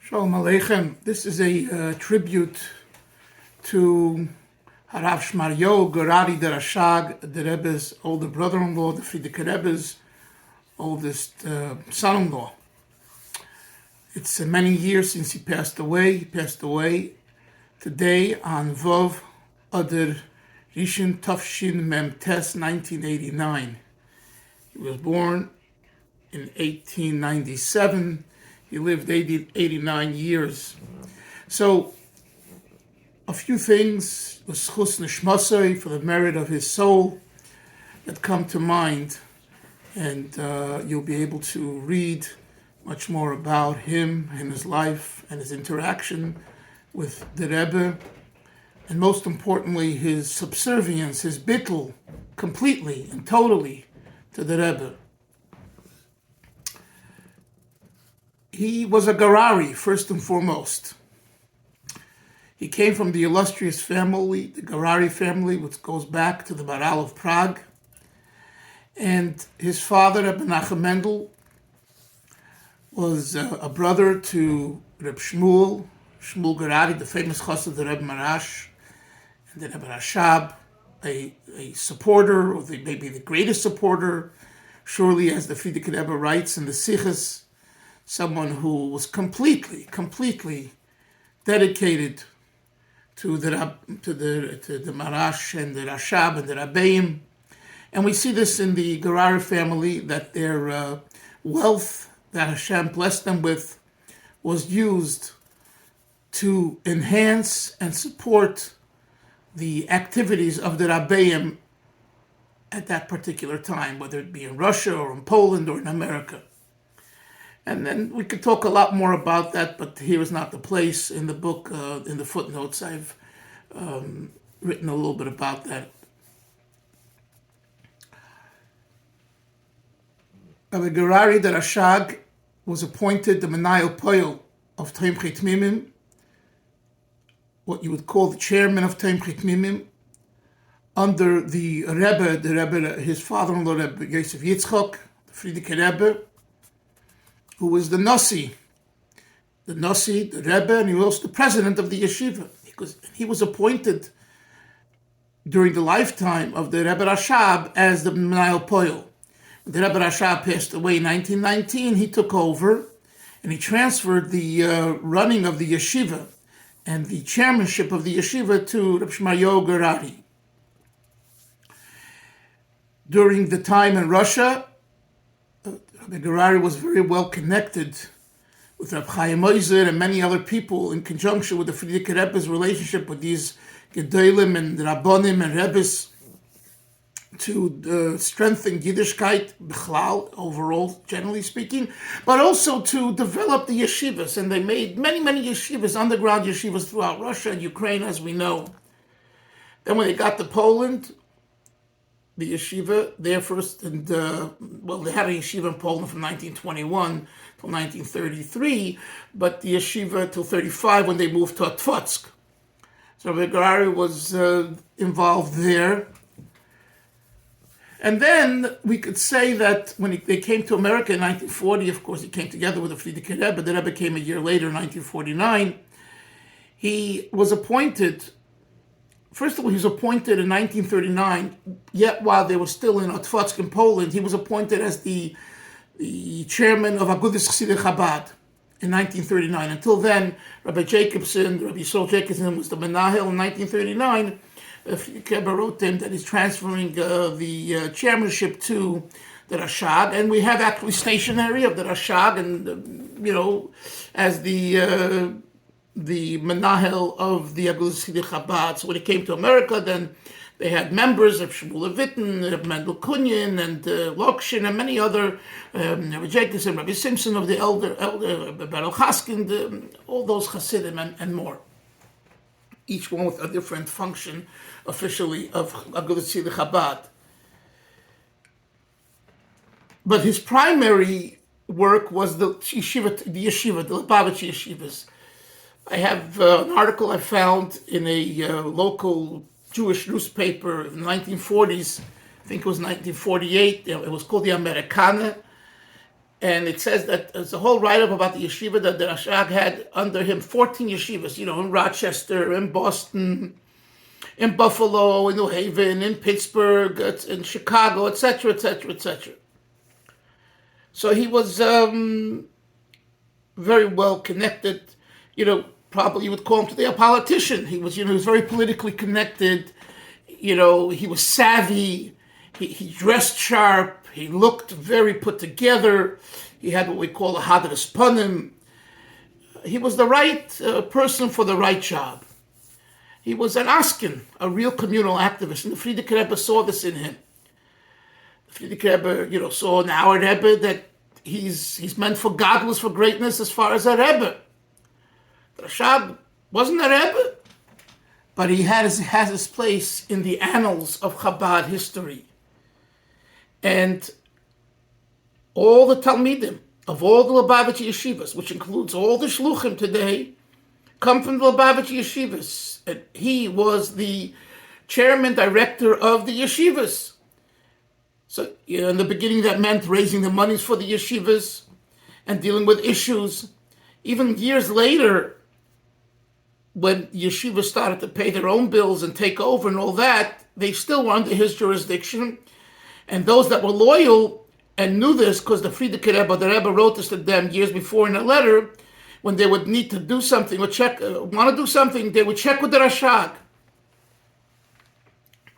Shalom Aleichem. This is a tribute to Harav Shmaryo Gorari the Rashag, the Rebbe's older brother-in-law, the Frierdiker Rebbe's oldest son-in-law. It's many years since he passed away. He passed away today on Vov Adar rishon Tafshin Mem Tes 1989. He was born in 1897. He lived 89 years. So, a few things, l'schus nishmasai, for the merit of his soul, that come to mind. And you'll be able to read much more about him and his life and his interaction with the Rebbe. And most importantly, his subservience, his bittul, completely and totally to the Rebbe. He was a Garari, first and foremost. He came from the illustrious family, the Garari family, which goes back to the Maral of Prague. And his father, Rebbe Nachum Mendel, was a brother to Reb Shmuel Garari, the famous Chasid, the Rebbe Marash, and the Rebbe Rashag, a supporter, or maybe the greatest supporter, surely as the Frierdiker Rebbe writes in the Sichos, someone who was completely dedicated to the Marash and the Rashab and the Rabbeim. And we see this in the Garari family, that their wealth that Hashem blessed them with was used to enhance and support the activities of the Rabbeim at that particular time, whether it be in Russia or in Poland or in America. And then we could talk a lot more about that, but here is not the place. In the book, in the footnotes, I've written a little bit about that. Rabbi Garari the Rashag was appointed the Menayel Poyel of Tomchei Tmimim, what you would call the chairman of Tomchei Tmimim, under the Rebbe, his father-in-law, Rebbe Yosef Yitzchok, the Frierdiker Rebbe, who was the Nasi, the Rebbe, and he was also the president of the Yeshiva. He was appointed during the lifetime of the Rebbe Rashab as the Menayel Poyel. When the Rebbe Rashab passed away in 1919, he took over and he transferred the running of the Yeshiva and the chairmanship of the Yeshiva to Reb Shmaryo Gorari. During the time in Russia, Rabbi Garari was very well connected with Reb Chaim Oizer and many other people in conjunction with the Frierdiker Rebbe's relationship with these Gedolim and Rabbonim and Rebbes to strengthen Yiddishkeit, Bichlal, overall, generally speaking, but also to develop the yeshivas. And they made many yeshivas, underground yeshivas throughout Russia and Ukraine, as we know. Then when they got to Poland, the yeshiva there first, and they had a yeshiva in Poland from 1921 till 1933, but the yeshiva till 35 when they moved to Otfotsk. So Rabbi Garari was involved there. And then we could say that when they came to America in 1940, of course, he came together with the Frierdiker Rebbe. The Rebbe came a year later, in 1949. He was appointed. First of all, he was appointed in 1939, yet while they were still in Otfotsk in Poland, he was appointed as the chairman of Aguch Chabad in 1939. Until then, Rabbi Yisrael Jacobson was the Menahel in 1939. Rebbe wrote him that he's transferring the chairmanship to the Rashag, and we have actually stationery of the Rashag, and as the Menahel of the Aguch Chabad. So when he came to America, then they had members of Shmuel Levittin, Reb Mendel Kunyin, and Lokshin, and many other, Rabbi Jacobson, Rabbi Simpson of the elder Baruch Haskin, all those Chasidim and more. Each one with a different function officially of Aguch Chabad. But his primary work was the Lubavitch yeshivas. I have an article I found in a local Jewish newspaper in the 1940s. I think it was 1948. It was called the Americana. And it says that there's a whole write-up about the yeshiva that the Rashag had under him, 14 yeshivas, in Rochester, in Boston, in Buffalo, in New Haven, in Pittsburgh, in Chicago, etc., etc., etc. So he was very well connected. Probably you would call him today a politician. He was very politically connected. He was savvy. He dressed sharp. He looked very put together. He had what we call a hadras panim. He was the right person for the right job. He was an askin, a real communal activist, and the Frierdiker Rebbe saw this in him. The Frierdiker Rebbe, saw in our Rebbe that he's meant for godless, for greatness as far as a Rebbe. The Rashag wasn't a Rebbe, but he has his place in the annals of Chabad history. And all the Talmidim of all the Lubavitch yeshivas, which includes all the Shluchim today, come from the Lubavitch yeshivas. And he was the chairman, director of the yeshivas. So in the beginning that meant raising the monies for the yeshivas and dealing with issues. Even years later, when yeshivas started to pay their own bills and take over and all that, they still were under his jurisdiction. And those that were loyal and knew this, because the Frierdiker Rebbe, the Rebbe wrote this to them years before in a letter, when they would need to do something or want to do something, they would check with the Rashag.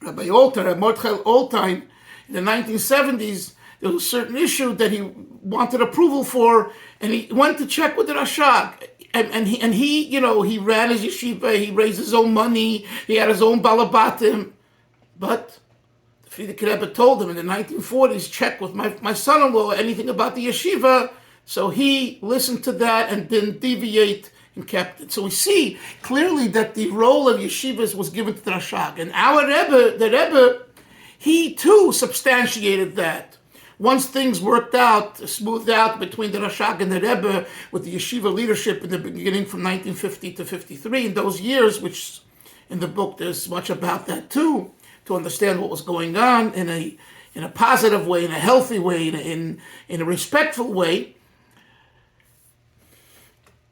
Rabbi Alter, Mordechai Altine, in the 1970s, there was a certain issue that he wanted approval for, and he went to check with the Rashag. And he ran his yeshiva, he raised his own money, he had his own balabatim. But the Frierdiker Rebbe told him in the 1940s, check with my son-in-law anything about the yeshiva. So he listened to that and didn't deviate and kept it. So we see clearly that the role of yeshivas was given to the Rashag. And our Rebbe, the Rebbe, he too substantiated that. Once things worked out, smoothed out between the Rashag and the Rebbe with the yeshiva leadership in the beginning from 1950 to 53, in those years, which in the book there's much about that too, to understand what was going on in a positive way, in a healthy way, in a respectful way.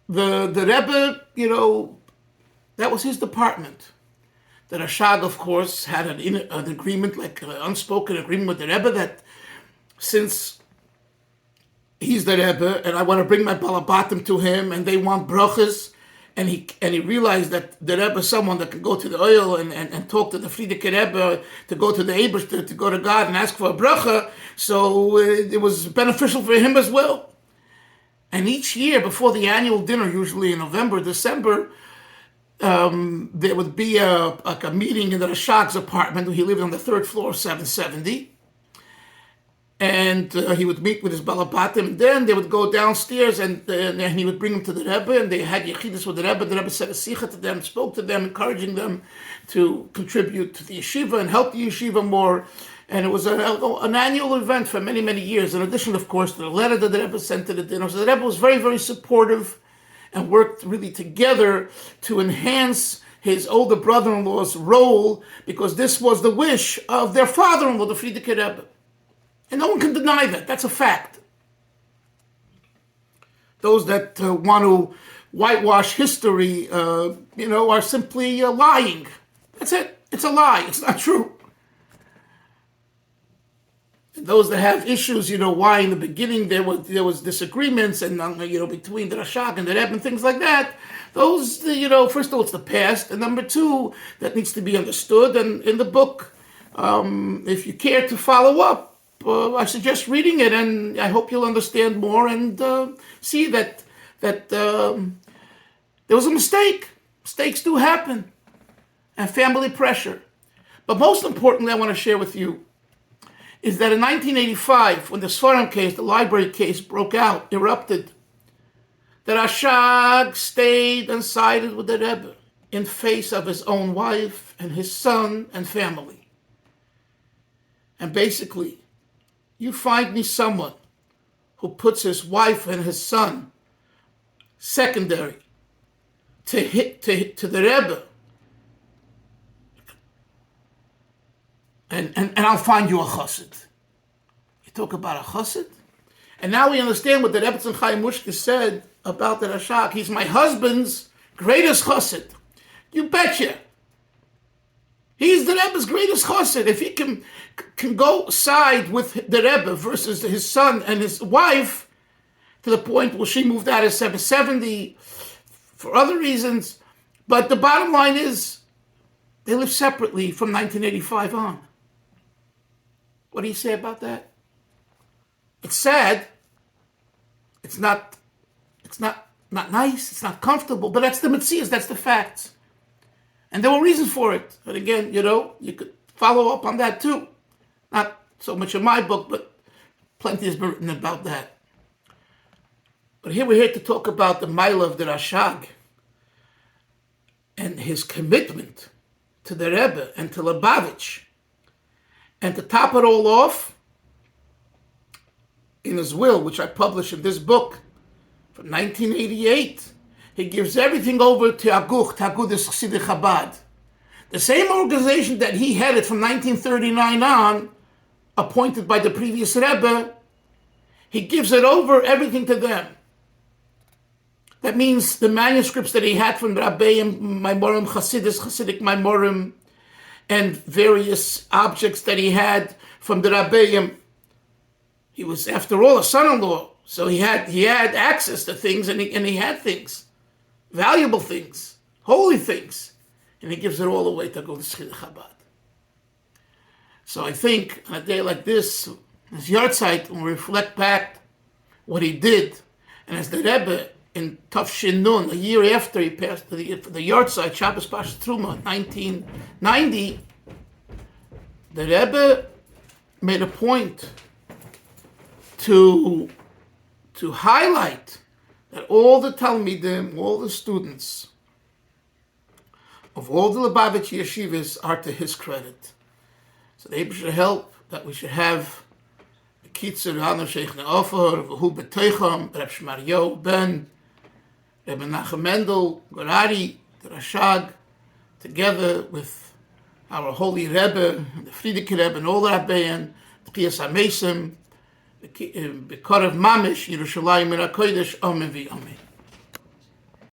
The Rebbe, that was his department. The Rashag, of course, had an agreement, like an unspoken agreement with the Rebbe that since he's the Rebbe and I want to bring my balabatim to him and they want brachas, and he realized that the Rebbe is someone that can go to the oil and talk to the Frierdiker Rebbe, to go to the Eibishter, to go to God and ask for a bracha, so it was beneficial for him as well. And each year before the annual dinner, usually in November, December, there would be a meeting in the Rashag's apartment. He lived on the third floor of 770. And he would meet with his balabatim, and then they would go downstairs and he would bring them to the Rebbe, and they had yechidus with the Rebbe. The Rebbe said a sicha to them, spoke to them, encouraging them to contribute to the yeshiva and help the yeshiva more. And it was an annual event for many, many years. In addition, of course, to the letter that the Rebbe sent to the dinner. So the Rebbe was very, very supportive and worked really together to enhance his older brother-in-law's role, because this was the wish of their father-in-law, the Frierdiker Rebbe. And no one can deny that. That's a fact. Those that want to whitewash history, are simply lying. That's it. It's a lie. It's not true. And those that have issues, why in the beginning there was disagreements and between the Rashag and the Rebbe and things like that. Those, first of all, it's the past, and number two, that needs to be understood. And in the book, if you care to follow up, I suggest reading it, and I hope you'll understand more and see that there was a mistake. Mistakes do happen, and family pressure. But most importantly, I want to share with you is that in 1985, when the Sfarim case, the library case, erupted, the Rashag stayed and sided with the Rebbe in face of his own wife and his son and family. And basically, you find me someone who puts his wife and his son secondary to the Rebbe, and I'll find you a Chasid. You talk about a Chasid? And now we understand what the Rebbe Chaim Mushke said about the Rashag. He's my husband's greatest Chasid. You betcha. He's the Rebbe's greatest Chasid. If he can go side with the Rebbe versus his son and his wife, to the point where she moved out at 770 for other reasons. But the bottom line is, they live separately from 1985 on. What do you say about that? It's sad. It's not nice. It's not comfortable. But that's the Metzias. That's the facts. And there were reasons for it. And again, you could follow up on that too. Not so much in my book, but plenty has been written about that. But here we're here to talk about the Maila of the Rashag and his commitment to the Rebbe and to Lubavitch. And to top it all off, in his will, which I published in this book from 1988, he gives everything over to Aguch, to Agudas Chasid Chabad. The same organization that he headed from 1939 on, appointed by the previous Rebbe, he gives it over, everything to them. That means the manuscripts that he had from Rabbeim, Maimorim, Hasidic Maimorim, and various objects that he had from the Rabbeim. He was, after all, a son-in-law, so he had access to things, and he had things, valuable things, holy things, and he gives it all away to go to Chabad. So I think on a day like this, as Yahrtzeit, when we reflect back what he did, and as the Rebbe in Tafshin Nun, a year after he passed for the Yahrtzeit, Shabbos Pashas Truma, 1990, the Rebbe made a point to highlight that all the Talmidim, all the students of all the Lubavitch yeshivas are to his credit. So the Rebbe should help that we should have the Kitzur Hanu Sheikh Ne'ofer, V'hu B'teicham, Reb Shmaryo Ben, Rebbe Nachum Mendel, Gorari, the Rashag, together with our holy Rebbe, the Frierdiker Rebbe, and all the Rabbein, the Kiyas HaMesim, the Korev Mamish, Yerushalayim, and HaKodesh, Amen v'Amen.